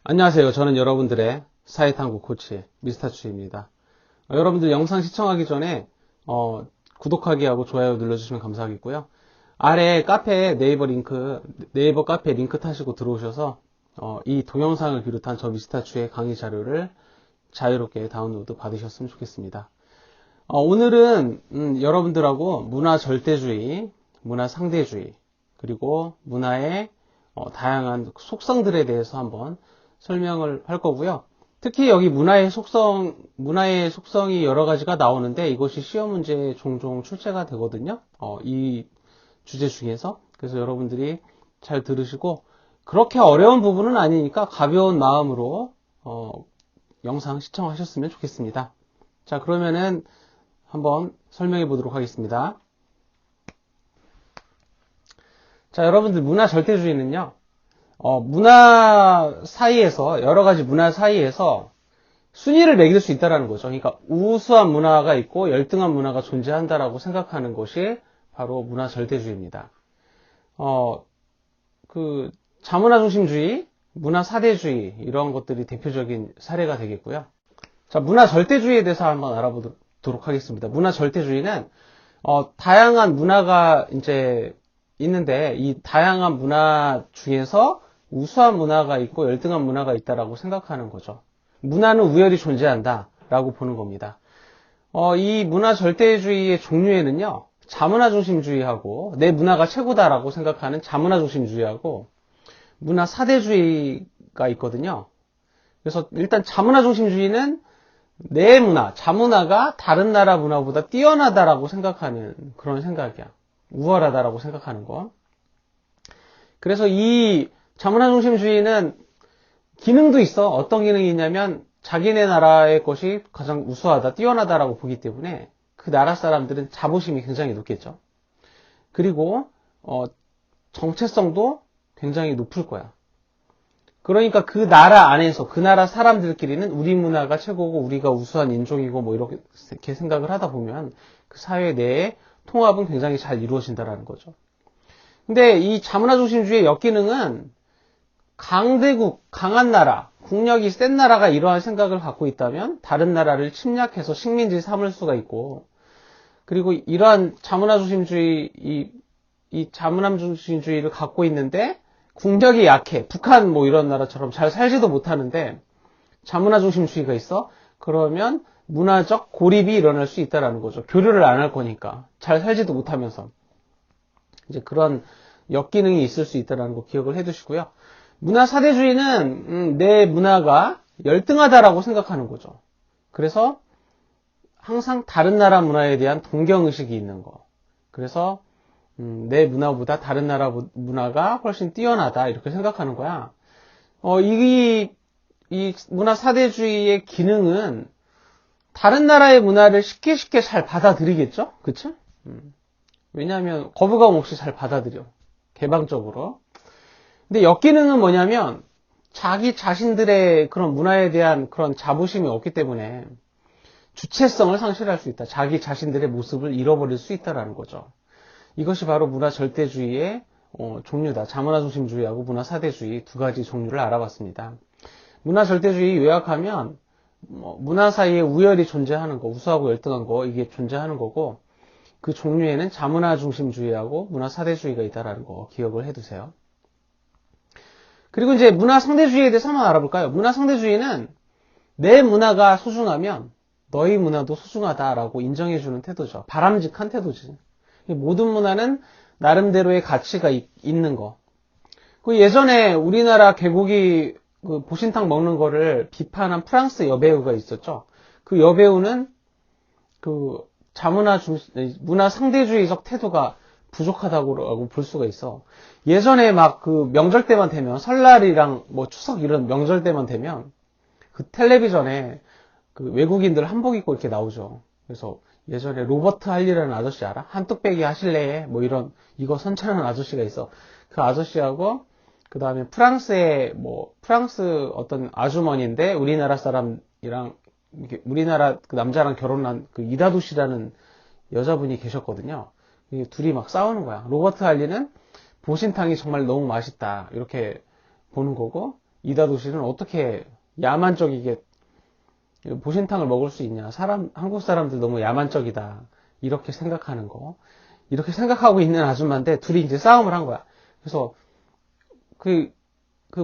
안녕하세요. 저는 여러분들의 사회탐구 코치 미스터추입니다. 여러분들 영상 시청하기 전에 구독하기 하고 좋아요 눌러주시면 감사하겠고요. 아래 카페 네이버 카페 링크 타시고 들어오셔서 이 동영상을 비롯한 저 미스터추의 강의 자료를 자유롭게 다운로드 받으셨으면 좋겠습니다. 오늘은 여러분들하고 문화 절대주의, 문화 상대주의, 그리고 문화의 다양한 속성들에 대해서 한번 설명을 할 거고요. 특히 여기 문화의 속성이 여러 가지가 나오는데 이것이 시험 문제에 종종 출제가 되거든요. 이 주제 중에서. 그래서 여러분들이 잘 들으시고 그렇게 어려운 부분은 아니니까 가벼운 마음으로 영상 시청하셨으면 좋겠습니다. 자, 그러면은 한번 설명해 보도록 하겠습니다. 자, 여러분들 문화 절대주의는요. 문화 사이에서, 여러 가지 문화 사이에서 순위를 매길 수 있다는 거죠. 그러니까 우수한 문화가 있고 열등한 문화가 존재한다라고 생각하는 것이 바로 문화 절대주의입니다. 자문화 중심주의, 문화 사대주의, 이런 것들이 대표적인 사례가 되겠고요. 자, 문화 절대주의에 대해서 한번 알아보도록 하겠습니다. 문화 절대주의는, 다양한 문화가 이제 있는데, 이 다양한 문화 중에서 우수한 문화가 있고 열등한 문화가 있다라고 생각하는 거죠. 문화는 우열이 존재한다라고 보는 겁니다. 이 문화 절대주의의 종류에는요, 자문화 중심주의하고 내 문화가 최고다라고 생각하는 자문화 중심주의하고 문화 사대주의가 있거든요. 그래서 일단 자문화 중심주의는 내 문화, 자문화가 다른 나라 문화보다 뛰어나다라고 생각하는 그런 생각이야. 우월하다라고 생각하는 거. 그래서 이 자문화 중심주의는 기능도 있어. 어떤 기능이 있냐면 자기네 나라의 것이 가장 우수하다, 뛰어나다라고 보기 때문에 그 나라 사람들은 자부심이 굉장히 높겠죠. 그리고 정체성도 굉장히 높을 거야. 그러니까 그 나라 안에서 그 나라 사람들끼리는 우리 문화가 최고고 우리가 우수한 인종이고 뭐 이렇게 생각을 하다 보면 그 사회 내에 통합은 굉장히 잘 이루어진다라는 거죠. 근데 이 자문화 중심주의의 역기능은 강대국, 강한 나라, 국력이 센 나라가 이러한 생각을 갖고 있다면 다른 나라를 침략해서 식민지 삼을 수가 있고, 그리고 이러한 자문화 중심주의, 이 자문화 중심주의를 갖고 있는데 국력이 약해. 북한 뭐 이런 나라처럼 잘 살지도 못하는데 자문화 중심주의가 있어? 그러면 문화적 고립이 일어날 수 있다는 거죠. 교류를 안 할 거니까. 잘 살지도 못하면서. 이제 그런 역기능이 있을 수 있다는 거 기억을 해두시고요. 문화 사대주의는 내 문화가 열등하다라고 생각하는 거죠. 그래서 항상 다른 나라 문화에 대한 동경의식이 있는 거. 그래서 내 문화보다 다른 나라 문화가 훨씬 뛰어나다 이렇게 생각하는 거야. 이 문화 사대주의의 기능은 다른 나라의 문화를 쉽게 잘 받아들이겠죠? 그쵸? 왜냐하면 거부감 없이 잘 받아들여. 개방적으로. 근데 역기능은 뭐냐면 자기 자신들의 그런 문화에 대한 그런 자부심이 없기 때문에 주체성을 상실할 수 있다. 자기 자신들의 모습을 잃어버릴 수 있다는 거죠. 이것이 바로 문화 절대주의의 종류다. 자문화 중심주의하고 문화 사대주의 두 가지 종류를 알아봤습니다. 문화 절대주의 요약하면 문화 사이에 우열이 존재하는 거, 우수하고 열등한 거 이게 존재하는 거고 그 종류에는 자문화 중심주의하고 문화 사대주의가 있다는 거 기억을 해두세요. 그리고 이제 문화 상대주의에 대해서 한번 알아볼까요? 문화 상대주의는 내 문화가 소중하면 너희 문화도 소중하다라고 인정해주는 태도죠. 바람직한 태도지. 모든 문화는 나름대로의 가치가 있는 거. 그 예전에 우리나라 개고기 보신탕 먹는 거를 비판한 프랑스 여배우가 있었죠. 그 여배우는 문화 상대주의적 태도가 부족하다고 볼 수가 있어. 예전에 막 명절 때만 되면 설날이랑 뭐 추석 이런 명절 때만 되면 그 텔레비전에 외국인들 한복 입고 이렇게 나오죠. 그래서 예전에 로버트 할리라는 아저씨 알아? 한뚝배기 하실래? 뭐 이거 선전하는 아저씨가 있어. 그 아저씨하고 그 다음에 프랑스 어떤 아주머니인데 우리나라 사람이랑 우리나라 그 남자랑 결혼한 그 이다도 씨라는 여자분이 계셨거든요. 둘이 막 싸우는 거야. 로버트 할리는 보신탕이 정말 너무 맛있다 이렇게 보는 거고 이다도시는 어떻게 야만적이게 보신탕을 먹을 수 있냐. 한국 사람들 너무 야만적이다. 이렇게 생각하는 거. 이렇게 생각하고 있는 아줌마인데 둘이 이제 싸움을 한 거야. 그래서 그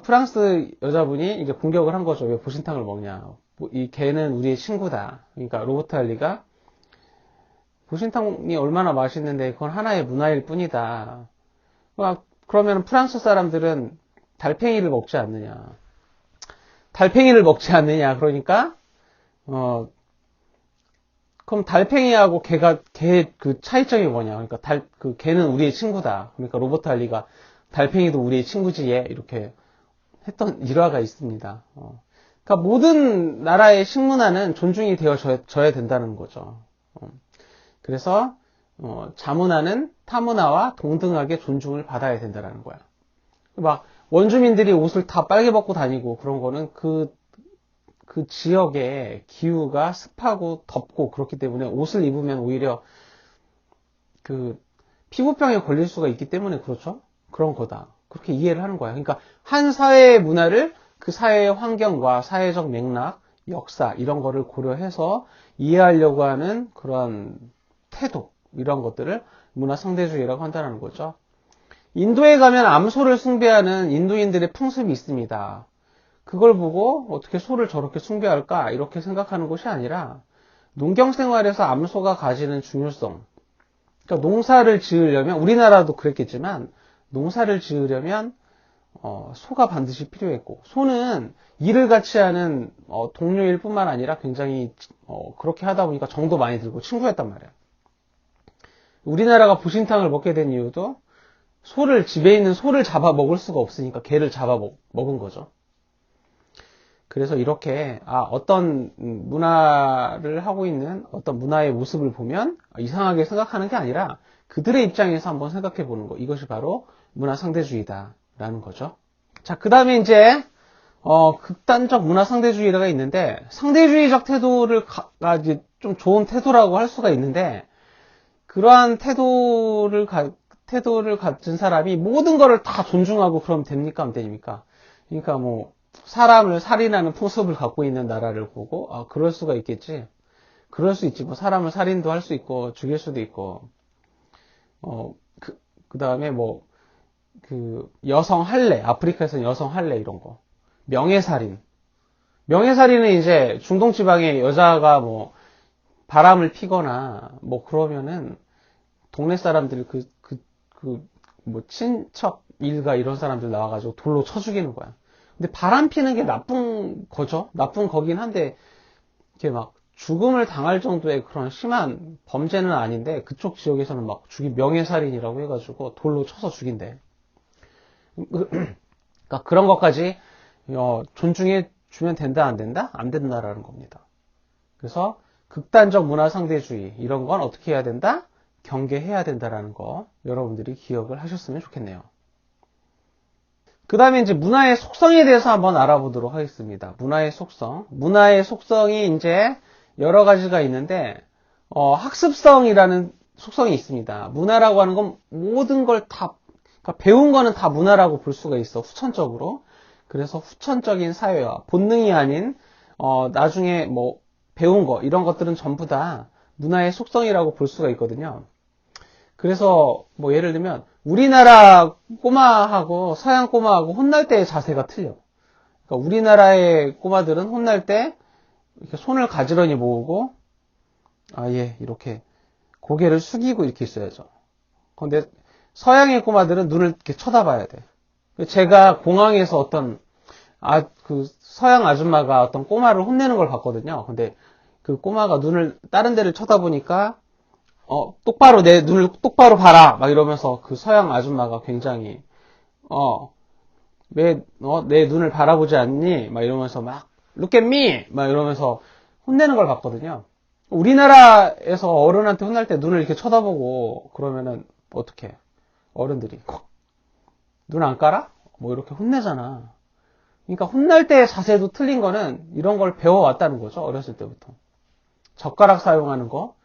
프랑스 여자분이 이제 공격을 한 거죠. 왜 보신탕을 먹냐. 이 걔는 우리의 친구다. 그러니까 로버트 할리가 보신탕이 얼마나 맛있는데 그건 하나의 문화일 뿐이다. 그러면 프랑스 사람들은 달팽이를 먹지 않느냐. 달팽이를 먹지 않느냐. 그러니까 그럼 달팽이하고 걔 그 차이점이 뭐냐. 그러니까 걔는 우리의 친구다. 그러니까 로버트 할리가 달팽이도 우리의 친구지, 얘. 이렇게 했던 일화가 있습니다. 그러니까 모든 나라의 식문화는 존중이 되어져야 된다는 거죠. 그래서 자문화는 타문화와 동등하게 존중을 받아야 된다는 거야. 막 원주민들이 옷을 다 빨개 벗고 다니고 그런 거는 그 지역의 기후가 습하고 덥고 그렇기 때문에 옷을 입으면 오히려 그 피부병에 걸릴 수가 있기 때문에 그렇죠. 그런 거다. 그렇게 이해를 하는 거야. 그러니까 한 사회의 문화를 그 사회의 환경과 사회적 맥락, 역사 이런 거를 고려해서 이해하려고 하는 그런 태도 이런 것들을 문화 상대주의라고 한다는 거죠. 인도에 가면 암소를 숭배하는 인도인들의 풍습이 있습니다. 그걸 보고 어떻게 소를 저렇게 숭배할까 이렇게 생각하는 것이 아니라 농경생활에서 암소가 가지는 중요성, 그러니까 농사를 지으려면 우리나라도 그랬겠지만 농사를 지으려면 소가 반드시 필요했고 소는 일을 같이 하는 동료일 뿐만 아니라 굉장히 그렇게 하다 보니까 정도 많이 들고 친구였단 말이야. 우리나라가 보신탕을 먹게 된 이유도 집에 있는 소를 잡아 먹을 수가 없으니까 개를 잡아 먹은 거죠. 그래서 이렇게 어떤 문화를 하고 있는 어떤 문화의 모습을 보면 이상하게 생각하는 게 아니라 그들의 입장에서 한번 생각해 보는 거. 이것이 바로 문화 상대주의다라는 거죠. 자, 그 다음에 이제 극단적 문화 상대주의가 있는데 상대주의적 태도가 이제 좀 좋은 태도라고 할 수가 있는데 그러한 태도를 가진 사람이 모든 거를 다 존중하고 그러면 됩니까? 안 됩니까? 그러니까 뭐 사람을 살인하는 풍습을 갖고 있는 나라를 보고 그럴 수가 있겠지. 그럴 수 있지. 뭐 사람을 살인도 할 수 있고 죽일 수도 있고 그 다음에 뭐 여성 할례, 아프리카에서는 여성 할례 이런 거. 명예살인은 이제 중동 지방의 여자가 뭐 바람을 피거나 뭐 그러면은 동네 사람들 뭐 친척 일가 이런 사람들 나와가지고 돌로 쳐 죽이는 거야. 근데 바람 피는 게 나쁜 거죠. 나쁜 거긴 한데 이렇게 막 죽음을 당할 정도의 그런 심한 범죄는 아닌데 그쪽 지역에서는 막 명예살인이라고 해가지고 돌로 쳐서 죽인대. 그러니까 그런 것까지 존중해 주면 된다 안 된다? 안 된다라는 겁니다. 그래서 극단적 문화 상대주의 이런 건 어떻게 해야 된다? 경계해야 된다라는 거 여러분들이 기억을 하셨으면 좋겠네요. 그 다음에 이제 문화의 속성에 대해서 한번 알아보도록 하겠습니다. 문화의 속성이 이제 여러 가지가 있는데 학습성이라는 속성이 있습니다. 문화라고 하는 건 모든 걸 다 그러니까 배운 거는 다 문화라고 볼 수가 있어. 후천적으로. 그래서 후천적인 사회화, 본능이 아닌 나중에 뭐 배운 거 이런 것들은 전부 다 문화의 속성이라고 볼 수가 있거든요. 그래서 뭐 예를 들면 우리나라 꼬마하고 서양 꼬마하고 혼날 때의 자세가 틀려. 그러니까 우리나라의 꼬마들은 혼날 때 이렇게 손을 가지런히 모으고 이렇게 고개를 숙이고 이렇게 있어야죠. 근데 서양의 꼬마들은 눈을 이렇게 쳐다봐야 돼. 제가 공항에서 어떤 서양 아줌마가 어떤 꼬마를 혼내는 걸 봤거든요. 근데 그 꼬마가 눈을 다른 데를 쳐다보니까 똑바로 내 눈을 똑바로 봐라 막 이러면서 그 서양 아줌마가 굉장히 왜 내 눈을 바라보지 않니? 막 이러면서 막 look at me 막 이러면서 혼내는 걸 봤거든요. 우리나라에서 어른한테 혼날 때 눈을 이렇게 쳐다보고 그러면은 어떻게 어른들이 눈 안 깔아? 뭐 이렇게 혼내잖아. 그러니까 혼날 때의 자세도 틀린 거는 이런 걸 배워왔다는 거죠. 어렸을 때부터. 젓가락 사용하는 거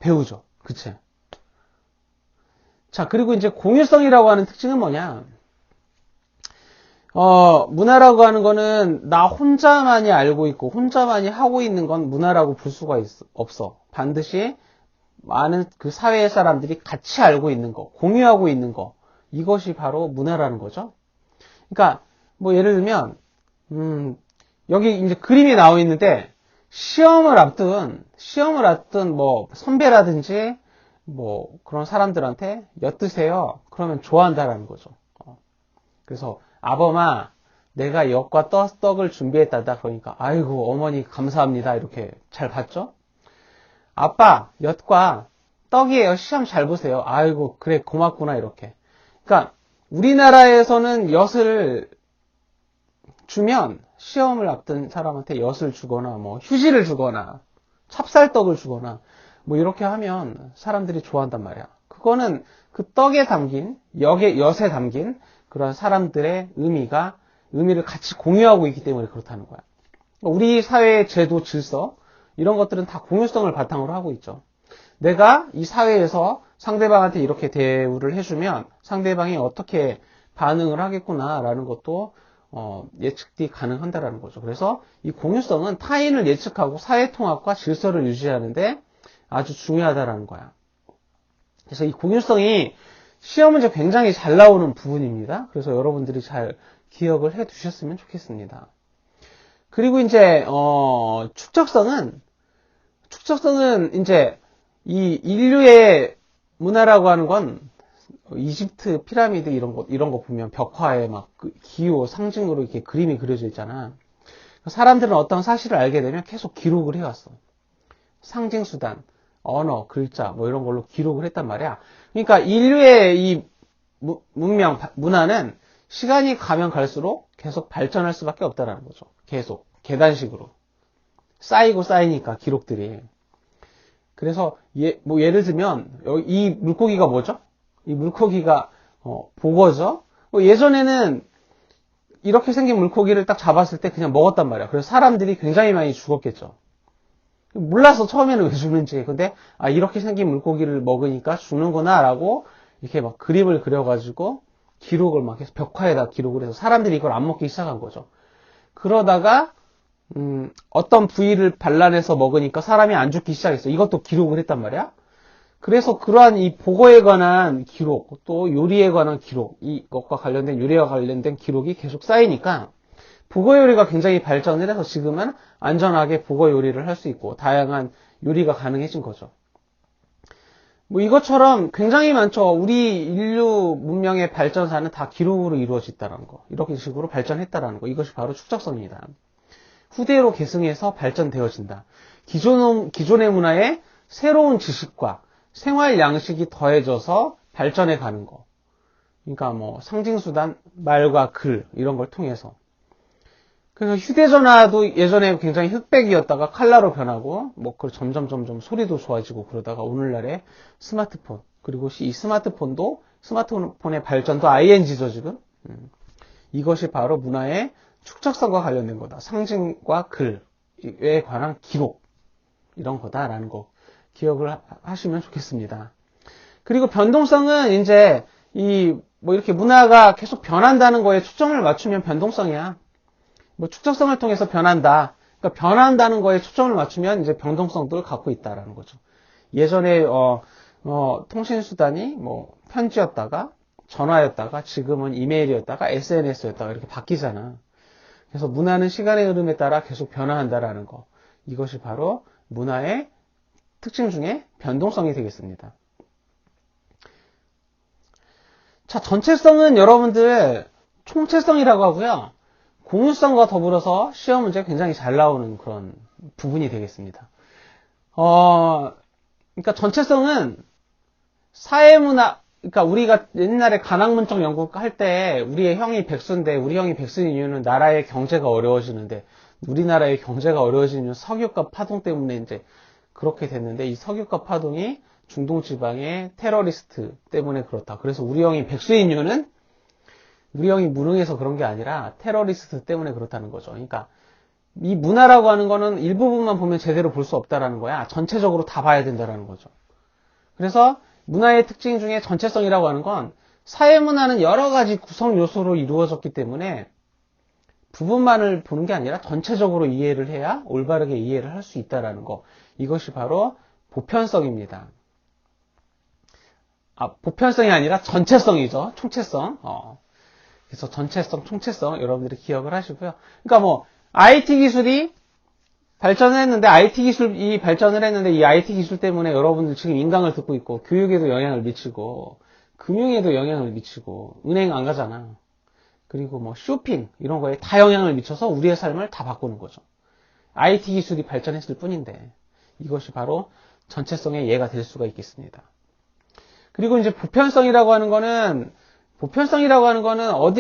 배우죠. 그치? 자, 그리고 이제 공유성이라고 하는 특징은 뭐냐? 문화라고 하는 거는 나 혼자만이 알고 있고 혼자만이 하고 있는 건 문화라고 볼 수가 없어. 반드시 많은 그 사회의 사람들이 같이 알고 있는 거, 공유하고 있는 거, 이것이 바로 문화라는 거죠. 그러니까 뭐 예를 들면 여기 이제 그림이 나와 있는데 시험을 앞둔 뭐 선배라든지 뭐 그런 사람들한테 엿드세요. 그러면 좋아한다라는 거죠. 그래서 아범아, 내가 엿과 떡을 준비했다다. 그러니까 아이고 어머니 감사합니다. 이렇게 잘 봤죠? 아빠, 엿과 떡이에요. 시험 잘 보세요. 아이고 그래 고맙구나 이렇게. 그러니까 우리나라에서는 엿을 주면 시험을 앞둔 사람한테 엿을 주거나 뭐 휴지를 주거나 찹쌀떡을 주거나 뭐 이렇게 하면 사람들이 좋아한단 말이야. 그거는 그 떡에 담긴 엿에 담긴 그런 사람들의 의미를 같이 공유하고 있기 때문에 그렇다는 거야. 우리 사회의 제도, 질서 이런 것들은 다 공유성을 바탕으로 하고 있죠. 내가 이 사회에서 상대방한테 이렇게 대우를 해주면 상대방이 어떻게 반응을 하겠구나라는 것도 예측이 가능한다라는 거죠. 그래서 이 공유성은 타인을 예측하고 사회통합과 질서를 유지하는데 아주 중요하다라는 거야. 그래서 이 공유성이 시험 문제 굉장히 잘 나오는 부분입니다. 그래서 여러분들이 잘 기억을 해 두셨으면 좋겠습니다. 그리고 이제 축적성은 이제 이 인류의 문화라고 하는 건 이집트 피라미드 이런 거 보면 벽화에 막 기호 상징으로 이렇게 그림이 그려져 있잖아. 사람들은 어떤 사실을 알게 되면 계속 기록을 해왔어. 상징 수단, 언어, 글자 뭐 이런 걸로 기록을 했단 말이야. 그러니까 인류의 이 문명, 문화는 시간이 가면 갈수록 계속 발전할 수밖에 없다는 거죠. 계속 계단식으로 쌓이고 쌓이니까 기록들이. 그래서 뭐 예를 들면 이 물고기가 뭐죠? 이 물고기가 보거죠. 예전에는 이렇게 생긴 물고기를 딱 잡았을 때 그냥 먹었단 말이야. 그래서 사람들이 굉장히 많이 죽었겠죠. 몰라서 처음에는 왜 죽는지. 근데 이렇게 생긴 물고기를 먹으니까 죽는구나 라고 이렇게 막 그림을 그려가지고 기록을 막 해서 벽화에다 기록을 해서 사람들이 이걸 안 먹기 시작한 거죠. 그러다가 어떤 부위를 발라내서 먹으니까 사람이 안 죽기 시작했어. 이것도 기록을 했단 말이야. 그래서 그러한 이 보고에 관한 기록, 또 요리에 관한 기록, 이것과 관련된 요리와 관련된 기록이 계속 쌓이니까 보고 요리가 굉장히 발전을 해서 지금은 안전하게 보고 요리를 할 수 있고 다양한 요리가 가능해진 거죠. 뭐 이것처럼 굉장히 많죠. 우리 인류 문명의 발전사는 다 기록으로 이루어졌다는 거. 이렇게 식으로 발전했다는 거. 이것이 바로 축적성입니다. 후대로 계승해서 발전되어진다. 기존의 문화에 새로운 지식과 생활 양식이 더해져서 발전해 가는 거. 그러니까 뭐 상징수단, 말과 글 이런 걸 통해서. 그래서 휴대전화도 예전에 굉장히 흑백이었다가 칼라로 변하고 뭐 점점 소리도 좋아지고 그러다가 오늘날의 스마트폰 그리고 이 스마트폰의 발전도 ING죠 지금. 이것이 바로 문화의 축적성과 관련된 거다. 상징과 글에 관한 기록 이런 거다라는 거 기억을 하시면 좋겠습니다. 그리고 변동성은 이제 뭐 이렇게 문화가 계속 변한다는 거에 초점을 맞추면 변동성이야. 뭐 축적성을 통해서 변한다. 그러니까 변한다는 거에 초점을 맞추면 이제 변동성도 갖고 있다라는 거죠. 예전에 통신수단이 뭐 편지였다가 전화였다가 지금은 이메일이었다가 SNS였다가 이렇게 바뀌잖아. 그래서 문화는 시간의 흐름에 따라 계속 변화한다라는 거. 이것이 바로 문화의 특징 중에 변동성이 되겠습니다. 자, 전체성은 여러분들 총체성이라고 하고요. 공유성과 더불어서 시험 문제가 굉장히 잘 나오는 그런 부분이 되겠습니다. 그러니까 전체성은 사회문화, 그러니까 우리가 옛날에 간학문적 연구할 때 우리의 형이 백수인데 우리 형이 백수인 이유는 나라의 경제가 어려워지는데 우리나라의 경제가 어려워지는 이유는 석유값 파동 때문에 이제 그렇게 됐는데 이 석유값 파동이 중동 지방의 테러리스트 때문에 그렇다. 그래서 우리 형이 백수인 이유는 우리 형이 무능해서 그런 게 아니라 테러리스트 때문에 그렇다는 거죠. 그러니까 이 문화라고 하는 거는 일부분만 보면 제대로 볼 수 없다라는 거야. 전체적으로 다 봐야 된다라는 거죠. 그래서 문화의 특징 중에 전체성이라고 하는 건 사회문화는 여러 가지 구성 요소로 이루어졌기 때문에 부분만을 보는 게 아니라 전체적으로 이해를 해야 올바르게 이해를 할 수 있다라는 거. 이것이 바로 보편성입니다. 보편성이 아니라 전체성이죠. 총체성. 그래서 전체성, 총체성 여러분들이 기억을 하시고요. 그러니까 뭐 IT 기술이 발전을 했는데 이 IT 기술 때문에 여러분들 지금 인강을 듣고 있고 교육에도 영향을 미치고 금융에도 영향을 미치고 은행 안 가잖아. 그리고 뭐 쇼핑 이런 거에 다 영향을 미쳐서 우리의 삶을 다 바꾸는 거죠. IT 기술이 발전했을 뿐인데 이것이 바로 전체성의 예가 될 수가 있겠습니다. 그리고 이제 보편성이라고 하는 거는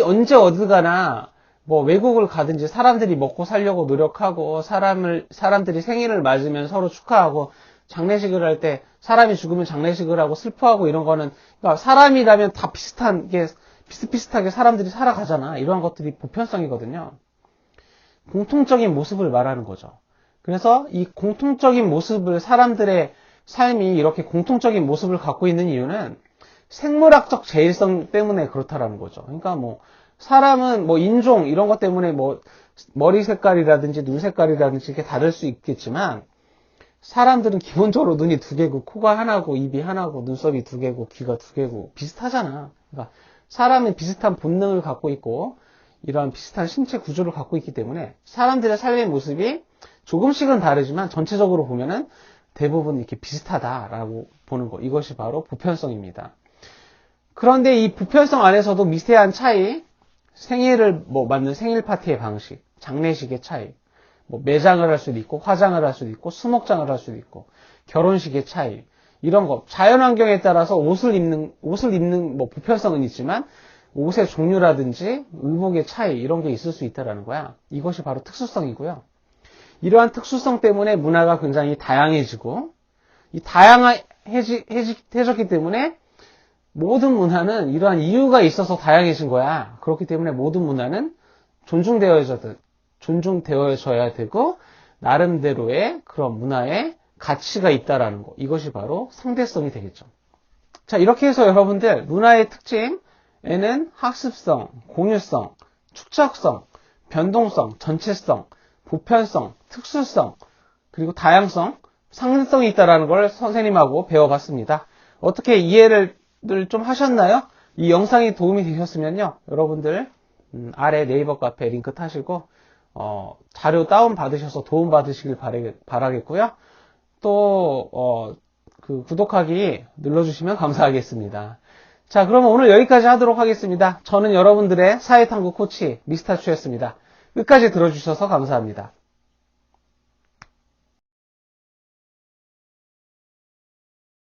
언제 어디 가나 뭐 외국을 가든지 사람들이 먹고 살려고 노력하고 사람들이 생일을 맞으면 서로 축하하고 장례식을 할 때 사람이 죽으면 장례식을 하고 슬퍼하고 이런 거는 그러니까 사람이라면 다 비슷비슷하게 사람들이 살아가잖아. 이러한 것들이 보편성이거든요. 공통적인 모습을 말하는 거죠. 그래서 이 공통적인 모습을 사람들의 삶이 이렇게 공통적인 모습을 갖고 있는 이유는 생물학적 제일성 때문에 그렇다라는 거죠. 그러니까 뭐 사람은 뭐 인종 이런 것 때문에 뭐 머리 색깔이라든지 눈 색깔이라든지 이렇게 다를 수 있겠지만 사람들은 기본적으로 눈이 두 개고 코가 하나고 입이 하나고 눈썹이 두 개고 귀가 두 개고 비슷하잖아. 그러니까 사람은 비슷한 본능을 갖고 있고 이러한 비슷한 신체 구조를 갖고 있기 때문에 사람들의 삶의 모습이 조금씩은 다르지만 전체적으로 보면은 대부분 이렇게 비슷하다라고 보는 거. 이것이 바로 보편성입니다. 그런데 이 보편성 안에서도 미세한 차이, 생일을 맞는 생일 파티의 방식, 장례식의 차이, 뭐 매장을 할 수도 있고 화장을 할 수도 있고 수목장을 할 수도 있고 결혼식의 차이 이런 거 자연환경에 따라서 옷을 입는 뭐 보편성은 있지만 옷의 종류라든지 의복의 차이 이런 게 있을 수 있다라는 거야. 이것이 바로 특수성이고요. 이러한 특수성 때문에 문화가 굉장히 다양해지고 이 다양해졌기 때문에 모든 문화는 이러한 이유가 있어서 다양해진 거야. 그렇기 때문에 모든 문화는 존중되어져야 되고 나름대로의 그런 문화의 가치가 있다라는 거. 이것이 바로 상대성이 되겠죠. 자, 이렇게 해서 여러분들 문화의 특징에는 학습성, 공유성, 축적성, 변동성, 전체성, 보편성, 특수성, 그리고 다양성, 상대성이 있다라는 걸 선생님하고 배워봤습니다. 어떻게 이해를 좀 하셨나요? 이 영상이 도움이 되셨으면요. 여러분들 아래 네이버 카페 링크 타시고 자료 다운 받으셔서 도움 받으시길 바라겠고요. 또 구독하기 눌러주시면 감사하겠습니다. 자, 그러면 오늘 여기까지 하도록 하겠습니다. 저는 여러분들의 사회탐구 코치 미스터 추였습니다. 끝까지 들어주셔서 감사합니다.